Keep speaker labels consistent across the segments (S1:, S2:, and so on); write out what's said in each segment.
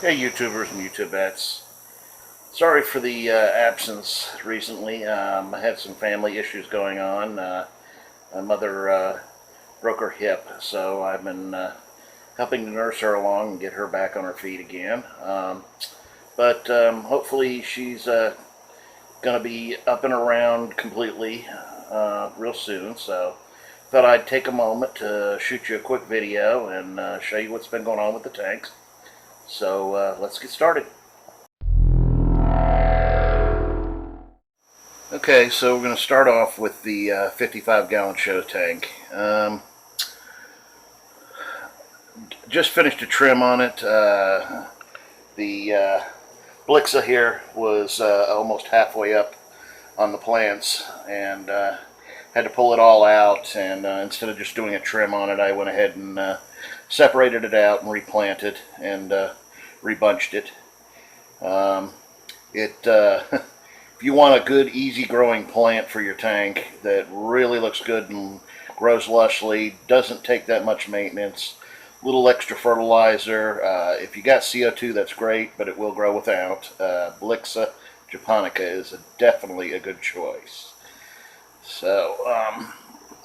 S1: Hey YouTubers and YouTubettes. Sorry for the absence recently. I had some family issues going on. My mother broke her hip, so I've been helping to nurse her along and get her back on her feet again. But hopefully she's going to be up and around completely real soon. So thought I'd take a moment to shoot you a quick video and show you what's been going on with the tanks. So let's get started. Okay, so we're going to start off with the 55-gallon show tank. Just finished a trim on it. The Blixa here was almost halfway up on the plants, and had to pull it all out, and instead of just doing a trim on it, I went ahead and separated it out and replanted and rebunched it. If you want a good, easy-growing plant for your tank that really looks good and grows lushly, doesn't take that much maintenance, little extra fertilizer. If you got CO2, that's great, but it will grow without. Blixa japonica is definitely a good choice. So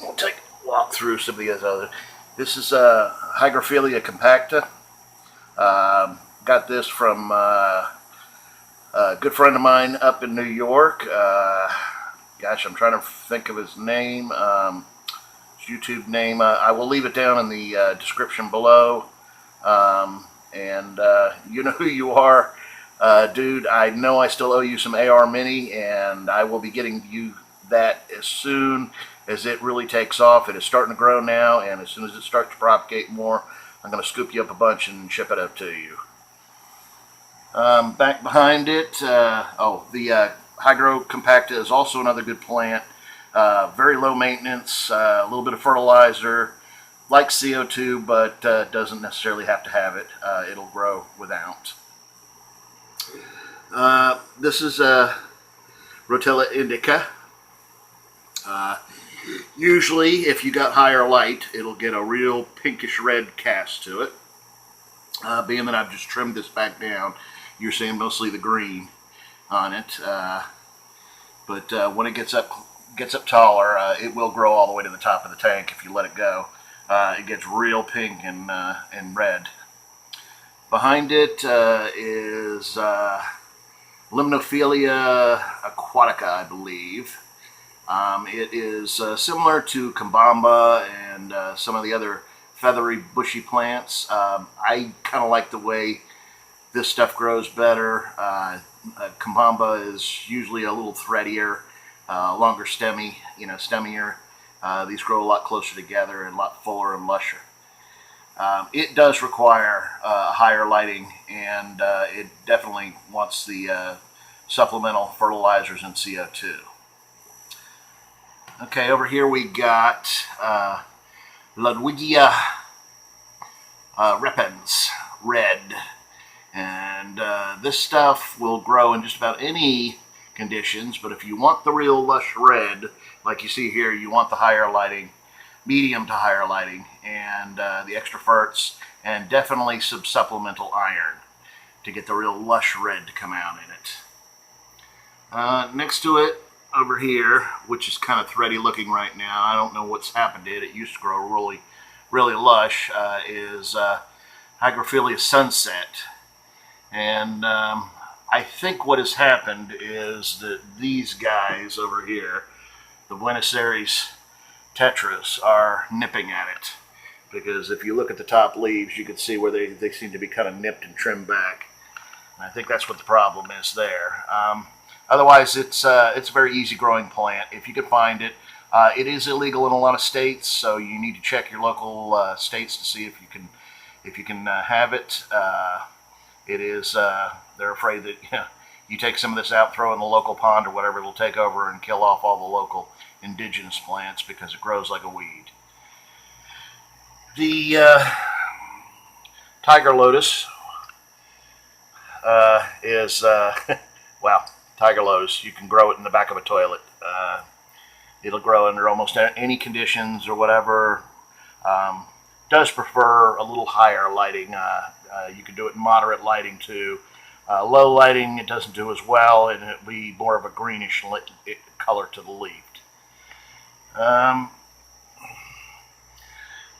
S1: we'll walk through some of these other. This is Hygrophila compacta. Got this from a good friend of mine up in New York. Gosh, I'm trying to think of his name. His YouTube name. I will leave it down in the description below. And you know who you are, dude. I know I still owe you some AR Mini, and I will be getting you that as soon as it really takes off. It is starting to grow now, and as soon as it starts to propagate more, I'm going to scoop you up a bunch and ship it up to you. Back behind it, the Hygro Compacta is also another good plant. Very low maintenance, a little bit of fertilizer, like CO2, but doesn't necessarily have to have it. It'll grow without. This is Rotella indica. Usually, if you got higher light, it'll get a real pinkish red cast to it. Being that I've just trimmed this back down, you're seeing mostly the green on it. But when it gets up taller, it will grow all the way to the top of the tank if you let it go. It gets real pink and red. Behind it is Limnophilia aquatica, I believe. It is similar to Kambamba and some of the other feathery, bushy plants. I kind of like the way this stuff grows better. Kambamba is usually a little threadier, longer stemmier. These grow a lot closer together and a lot fuller and lusher. It does require higher lighting, and it definitely wants the supplemental fertilizers and CO2. Okay, over here we got Ludwigia repens, red. And this stuff will grow in just about any conditions, but if you want the real lush red, like you see here, you want the higher lighting, medium to higher lighting, and the extra ferts, and definitely some supplemental iron to get the real lush red to come out in it. Next to it, over here, which is kind of thready looking right now, I don't know what's happened to it. It used to grow really, really lush, is Hygrophila sunset. And I think what has happened is that these guys over here, the Buenos Aires tetras, are nipping at it. Because if you look at the top leaves, you can see where they seem to be kind of nipped and trimmed back. And I think that's what the problem is there. Otherwise, it's a very easy growing plant if you can find it. It is illegal in a lot of states, so you need to check your local states to see if you can have it. It is, they're afraid that you take some of this out, throw in the local pond or whatever, it'll take over and kill off all the local indigenous plants because it grows like a weed. The tiger lotus is, well, tiger lotus, you can grow it in the back of a toilet. It'll grow under almost any conditions or whatever. Does prefer a little higher lighting, You can do it in moderate lighting too. Low lighting, it doesn't do as well, and it'll be more of a greenish color to the leaf.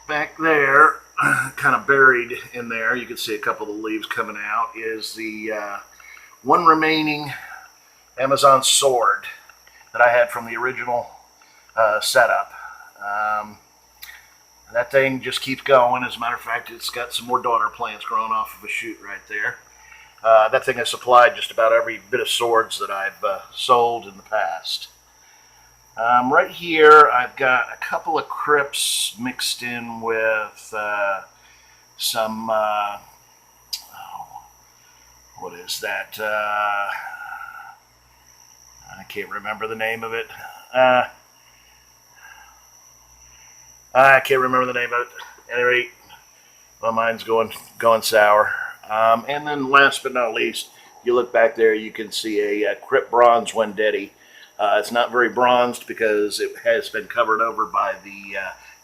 S1: Back there, kind of buried in there, you can see a couple of the leaves coming out, is the one remaining Amazon sword that I had from the original setup. That thing just keeps going. As a matter of fact, it's got some more daughter plants growing off of a shoot right there. That thing has supplied just about every bit of swords that I've sold in the past. Right here, I've got a couple of crypts mixed in with some, what is that? I can't remember the name of it. I can't remember the name of it. At any rate, my mind's going sour. And then last but not least, you look back there, you can see a Crypt Bronze Wendetti. It's not very bronzed because it has been covered over by the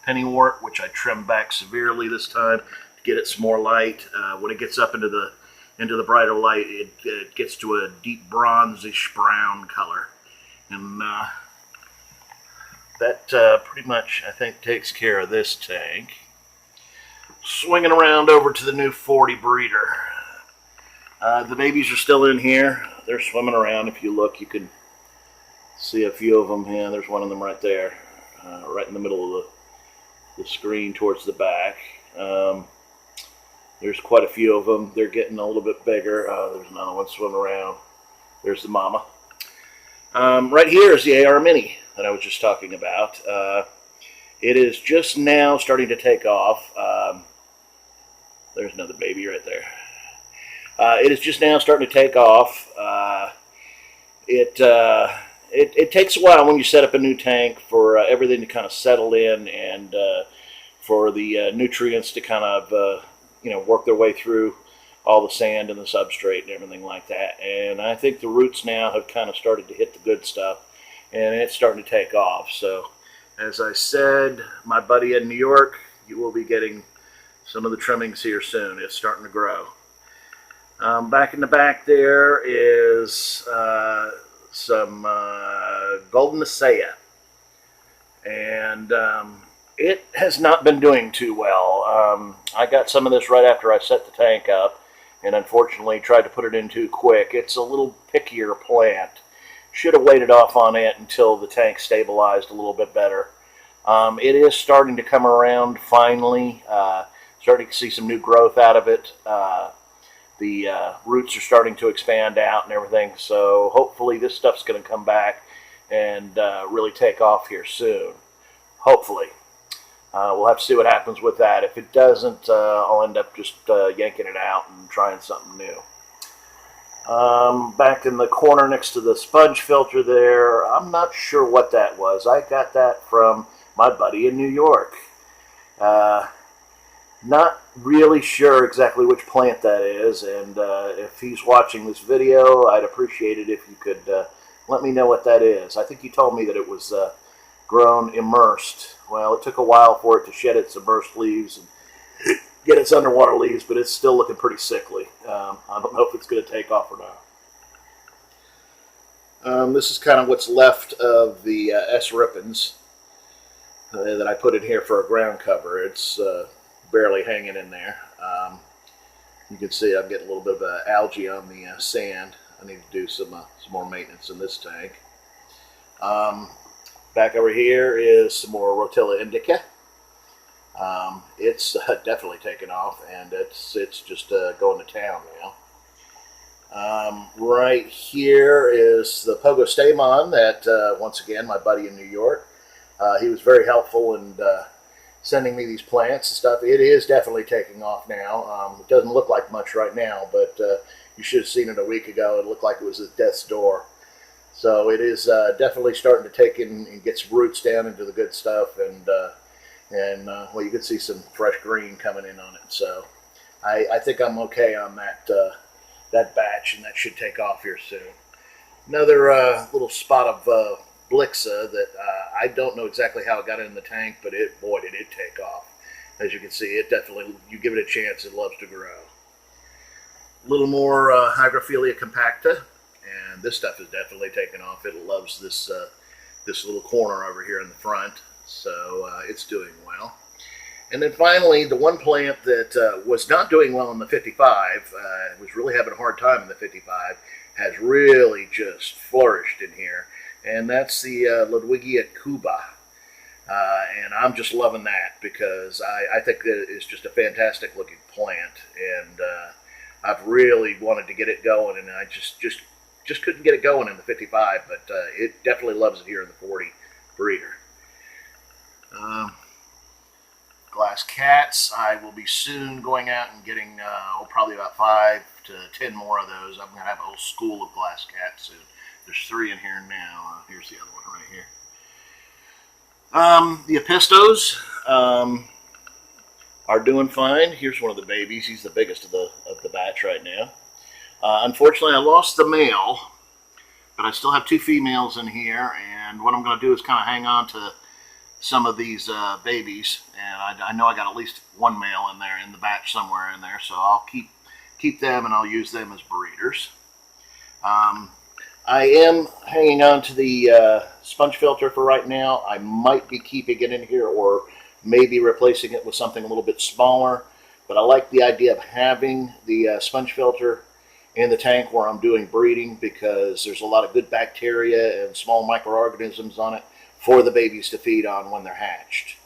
S1: pennywort, which I trimmed back severely this time to get it some more light. When it gets up into the brighter light, it gets to a deep bronzish brown color. And that pretty much, I think, takes care of this tank. Swinging around over to the new 40 breeder. The babies are still in here. They're swimming around. If you look, you can see a few of them. Yeah, there's one of them right there, right in the middle of the screen towards the back. There's quite a few of them. They're getting a little bit bigger. There's another one swimming around. There's the mama. Right here is the AR Mini that I was just talking about. It is just now starting to take off. There's another baby right there. It is just now starting to take off. It takes a while when you set up a new tank for everything to kind of settle in and for the nutrients to kind of work their way through all the sand and the substrate and everything like that. And I think the roots now have kind of started to hit the good stuff, and it's starting to take off. So, as I said, my buddy in New York, you will be getting some of the trimmings here soon. It's starting to grow. Back in the back there is some Golden Asaya, and it has not been doing too well. I got some of this right after I set the tank up, and unfortunately tried to put it in too quick. It's a little pickier plant. Should have waited off on it until the tank stabilized a little bit better. It is starting to come around finally. Starting to see some new growth out of it. The roots are starting to expand out and everything, so hopefully this stuff's going to come back and really take off here soon. Hopefully. We'll have to see what happens with that. If it doesn't, I'll end up just yanking it out and trying something new. Back in the corner next to the sponge filter there, I'm not sure what that was. I got that from my buddy in New York. Not really sure exactly which plant that is, and if he's watching this video, I'd appreciate it if you could let me know what that is. I think he told me that it was grown immersed. Well, it took a while for it to shed its immersed leaves and get its underwater leaves, but it's still looking pretty sickly. I don't know if it's going to take off or not. This is kind of what's left of the S. Ripens that I put in here for a ground cover. It's barely hanging in there. You can see I'm getting a little bit of algae on the sand. I need to do some more maintenance in this tank. Back over here is some more Rotella indica. It's definitely taken off, and it's just going to town now. Right here is the Pogo Stamon that, once again, my buddy in New York, he was very helpful in sending me these plants and stuff. It is definitely taking off now. It doesn't look like much right now, but you should have seen it a week ago. It looked like it was at death's door. So it is definitely starting to take in and get some roots down into the good stuff, and well, you can see some fresh green coming in on it. So I think I'm okay on that that batch, and that should take off here soon. Another little spot of Blixa that I don't know exactly how it got in the tank, but boy, did it take off. As you can see, it definitely, you give it a chance, it loves to grow. little more Hygrophilia compacta, and this stuff is definitely taken off. It loves this this little corner over here in the front, so it's doing well. And then finally, the one plant that was not doing well in the 55, was really having a hard time in the 55, has really just flourished in here, and that's the Ludwigia cuba. And I'm just loving that because I think that it's just a fantastic looking plant, and I've really wanted to get it going, and I just couldn't get it going in the 55, but it definitely loves it here in the 40 breeder. Glass cats, I will be soon going out and getting probably about 5 to 10 more of those. I'm going to have a whole school of glass cats soon. There's 3 in here now. Here's the other one right here. The Epistos are doing fine. Here's one of the babies. He's the biggest of the batch right now. Unfortunately, I lost the male, but I still have 2 females in here, and what I'm going to do is kind of hang on to some of these babies, and I know I got at least 1 male in there in the batch somewhere in there, so I'll keep them, and I'll use them as breeders. I am hanging on to the sponge filter for right now. I might be keeping it in here or maybe replacing it with something a little bit smaller, but I like the idea of having the sponge filter in the tank where I'm doing breeding because there's a lot of good bacteria and small microorganisms on it for the babies to feed on when they're hatched.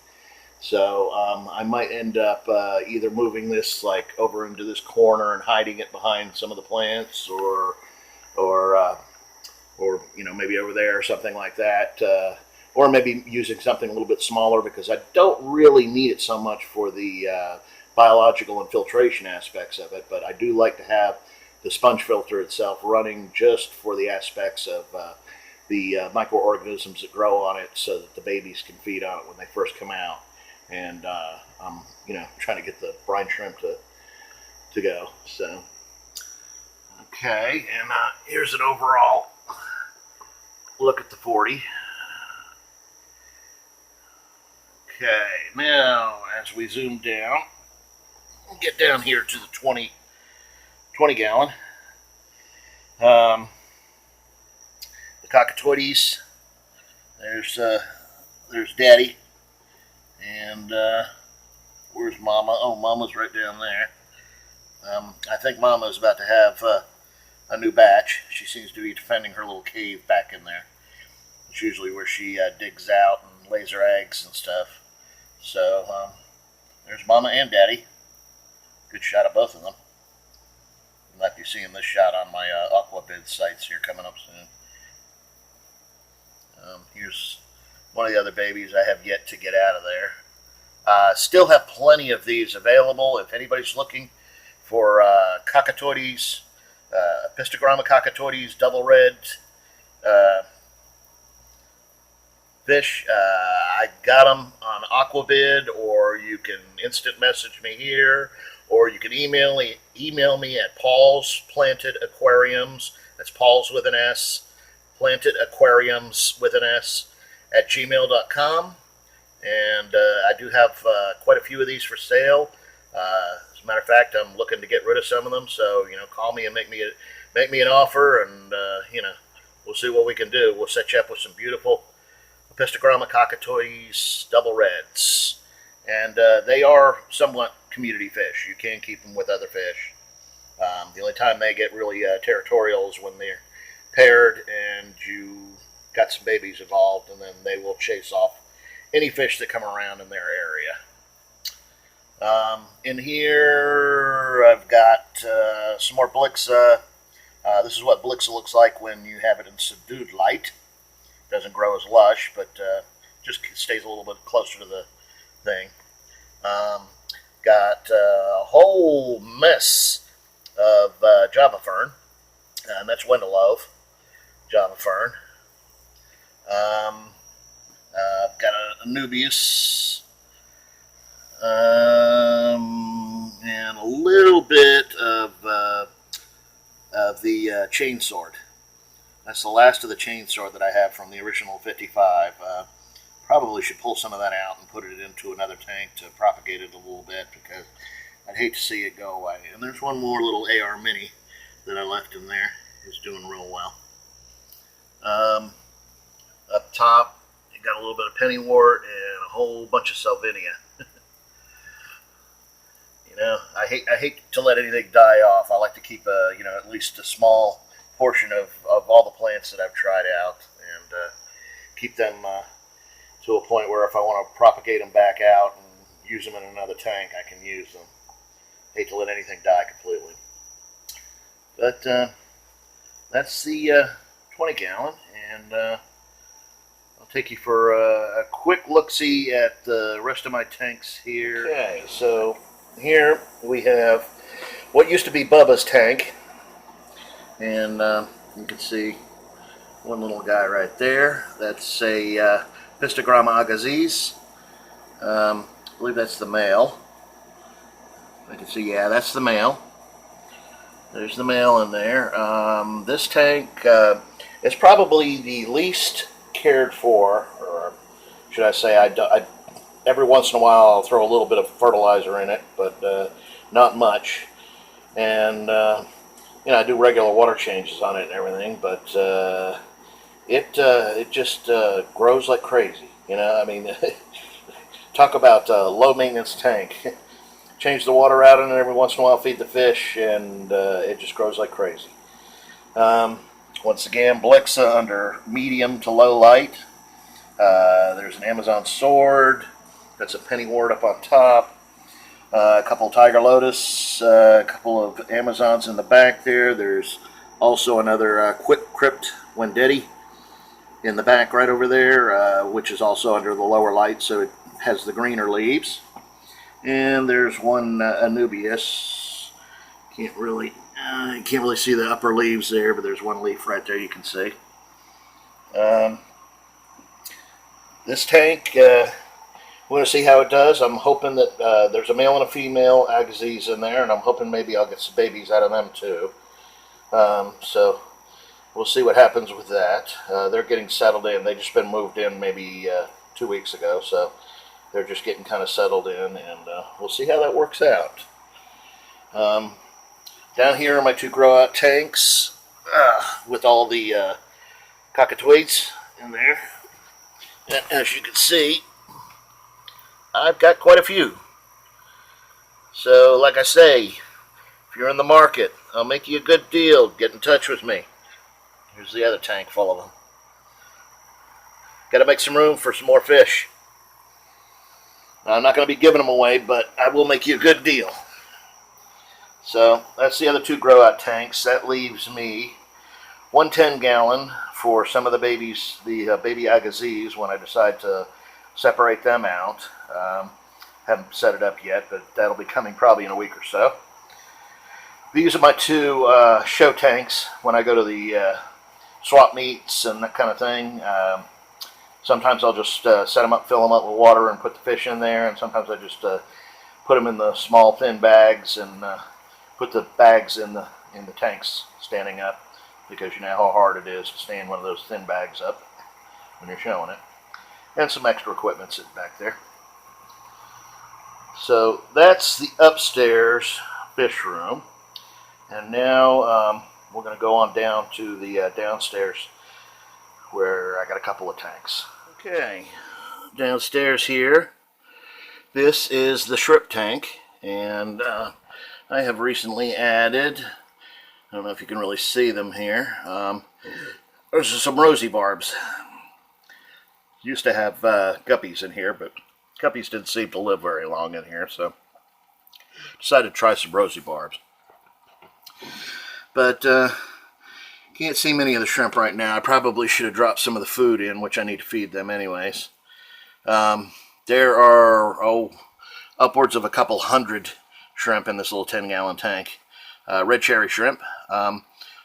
S1: So I might end up either moving this like over into this corner and hiding it behind some of the plants, or you know, maybe over there or something like that, or maybe using something a little bit smaller because I don't really need it so much for the biological and filtration aspects of it, but I do like to have the sponge filter itself running just for the aspects of the microorganisms that grow on it so that the babies can feed on it when they first come out. And I'm, you know, trying to get the brine shrimp to go. So, okay, and here's an overall look at the 40. Okay, now as we zoom down, we'll get down here to the 20 gallon. The cockatoides, there's Daddy, and where's Mama? Oh, Mama's right down there. I think Mama's about to have a new batch. She seems to be defending her little cave back in there. It's usually where she digs out and lays her eggs and stuff. So there's Mama and Daddy. Good shot of both of them. You might be seeing this shot on my Aquavid sites here coming up soon. Here's one of the other babies I have yet to get out of there. Still have plenty of these available if anybody's looking for cockatoides, Pistogramma cockatoides, double red fish. I got them on Aquavid, or you can instant message me here, or you can email me at Paul's Planted Aquariums. That's Paul's with an S, Planted Aquariums with an S at gmail.com. And I do have quite a few of these for sale. As a matter of fact, I'm looking to get rid of some of them. So, you know, call me and make me an offer, and you know, we'll see what we can do. We'll set you up with some beautiful Pistogramma cockatoides double reds, and they are somewhat community fish. You can keep them with other fish. The only time they get really territorial is when they're paired and you got some babies involved, and then they will chase off any fish that come around in their area. In here, I've got some more Blixa. This is what Blixa looks like when you have it in subdued light. Doesn't grow as lush, but just stays a little bit closer to the thing. Got a whole mess of Java fern, and that's Wendelove Java fern. I've got a Nubius, and a little bit of the chainsword. That's the last of the chainsword that I have from the original 55. Probably should pull some of that out and put it into another tank to propagate it a little bit, because I'd hate to see it go away. And there's one more little AR Mini that I left in there. It's doing real well. Up top, you got a little bit of pennywort and a whole bunch of salvinia. You know, I hate to let anything die off. I like to keep at least a small portion of all the plants that I've tried out, and keep them to a point where if I want to propagate them back out and use them in another tank, I can use them. Hate to let anything die completely. But that's the 20 gallon, and I'll take you for a quick look-see at the rest of my tanks here. Okay, so here we have what used to be Bubba's tank, and you can see one little guy right there. That's a Pistogramma agassiz. I believe that's the male. I can see, yeah, that's the male. There's the male in there. This tank is probably the least cared for, or should I say, I every once in a while I'll throw a little bit of fertilizer in it, but not much. And I do regular water changes on it and everything, but it just grows like crazy. I mean, talk about low maintenance tank. Change the water out in it every once in a while, feed the fish, and it just grows like crazy. Once again, Blixa under medium to low light. There's an Amazon sword. That's a pennywort up on top. A couple of Tiger Lotus. A couple of Amazons in the back there. There's also another Quick Crypt Wendetti in the back right over there, which is also under the lower light, so it has the greener leaves. And there's one Anubias. Can't really see the upper leaves there, but there's one leaf right there you can see. This tank, we're going to see how it does. I'm hoping that there's a male and a female agassiz in there, and I'm hoping maybe I'll get some babies out of them too. So we'll see what happens with that. They're getting settled in. They've just been moved in maybe 2 weeks ago, so they're just getting kind of settled in, and we'll see how that works out. Down here are my two grow-out tanks with all the cockatoids in there. And as you can see, I've got quite a few. So, like I say, if you're in the market, I'll make you a good deal. Get in touch with me. Here's the other tank full of them. Got to make some room for some more fish. I'm not going to be giving them away, but I will make you a good deal. So that's the other two grow-out tanks. That leaves me 1 10-gallon for some of the babies, the baby agassiz, when I decide to separate them out. Haven't set it up yet, but that'll be coming probably in a week or so. These are my two show tanks when I go to the swap meets and that kind of thing. Sometimes I'll just set them up, fill them up with water, and put the fish in there. And sometimes I just put them in the small, thin bags and put the bags in the tanks standing up, because you know how hard it is to stand one of those thin bags up when you're showing it. And some extra equipment sitting back there. So that's the upstairs fish room. And now we're going to go on down to the downstairs, where I got a couple of tanks. Okay, downstairs here, this is the shrimp tank, and I have recently added, I don't know if you can really see them here, there's some rosy barbs. Used to have guppies in here, but guppies didn't seem to live very long in here, so decided to try some rosy barbs. But can't see many of the shrimp right now. I probably should have dropped some of the food in, which I need to feed them anyways. There are upwards of a couple hundred shrimp in this little 10-gallon tank. Red cherry shrimp.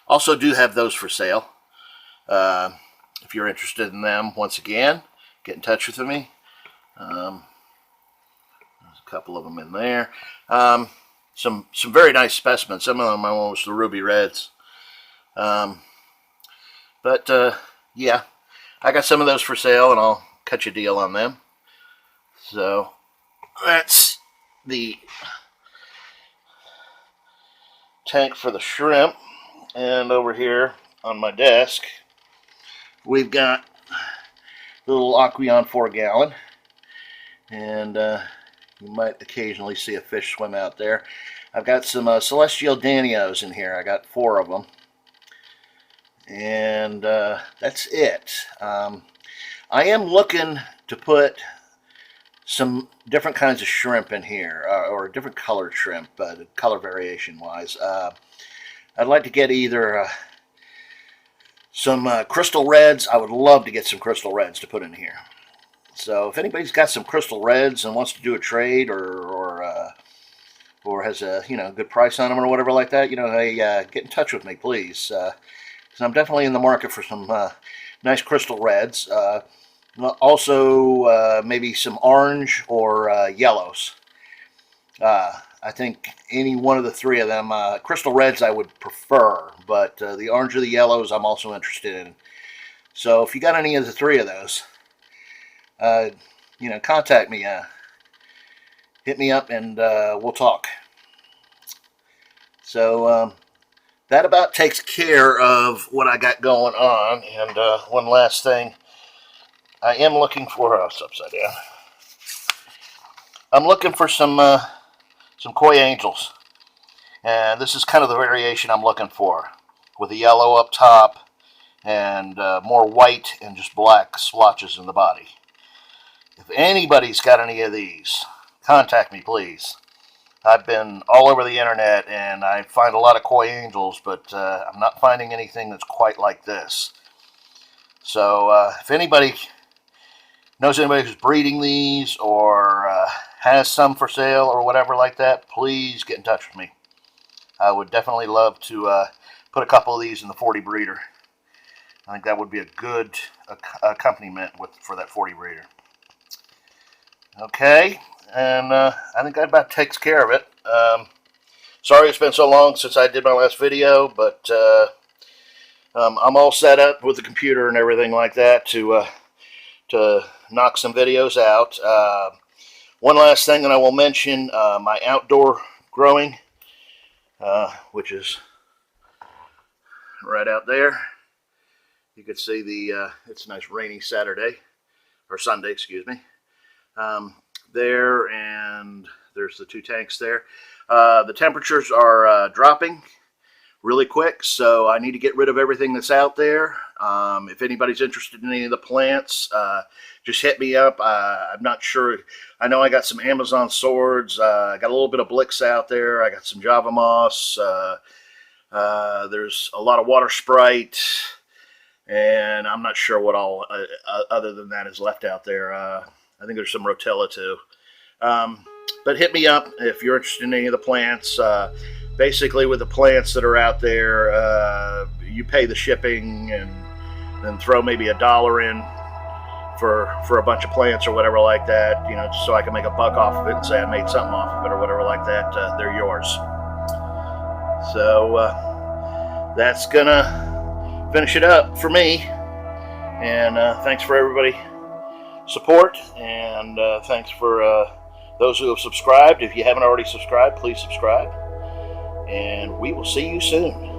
S1: Also do have those for sale. If you're interested in them, once again, get in touch with me. There's a couple of them in there. Some very nice specimens. Some of them are almost the ruby reds. Yeah, I got some of those for sale, and I'll cut you a deal on them. So that's the tank for the shrimp. And over here on my desk, we've got the little Aquarium 4-gallon. And you might occasionally see a fish swim out there. I've got some celestial danios in here. I got 4 of them. And that's it. I am looking to put some different kinds of shrimp in here, or different colored shrimp, color variation wise. I'd like to get either some crystal reds. I would love to get some crystal reds to put in here. So if anybody's got some crystal reds and wants to do a trade, or has a good price on them or whatever like that, hey, get in touch with me, please. Because I'm definitely in the market for some nice crystal reds. Also, maybe some orange or yellows. I think any one of the 3 of them. Crystal reds I would prefer, but the orange or the yellows I'm also interested in. So if you got any of the 3 of those, contact me. Hit me up and we'll talk. So that about takes care of what I got going on. And one last thing. I am looking for, it's upside down. I'm looking for some koi angels. And this is kind of the variation I'm looking for, with the yellow up top and more white and just black splotches in the body. If anybody's got any of these, contact me, please. I've been all over the internet and I find a lot of koi angels, but I'm not finding anything that's quite like this. So if anybody knows anybody who's breeding these, or has some for sale or whatever like that, please get in touch with me. I would definitely love to put a couple of these in the 40 breeder. I think that would be a good accompaniment for that 40 breeder. Okay, and I think that about takes care of it. Sorry it's been so long since I did my last video, but I'm all set up with the computer and everything like that to knock some videos out. One last thing that I will mention, my outdoor growing, which is right out there. You can see it's a nice rainy Saturday, or Sunday, excuse me. There, and there's the 2 tanks there. The temperatures are dropping really quick, so I need to get rid of everything that's out there. If anybody's interested in any of the plants, just hit me up. I'm not sure. I know I got some Amazon swords. I got a little bit of Blix out there. I got some Java moss. There's a lot of water sprite, and I'm not sure what all other than that is left out there. I think there's some Rotella too. But hit me up if you're interested in any of the plants. Basically, with the plants that are out there, you pay the shipping and then throw maybe $1 in for a bunch of plants or whatever like that, just so I can make a buck off of it and say I made something off of it or whatever like that. They're yours. So that's gonna finish it up for me. And thanks for everybody support, and thanks for those who have subscribed. If you haven't already subscribed, please subscribe. And we will see you soon.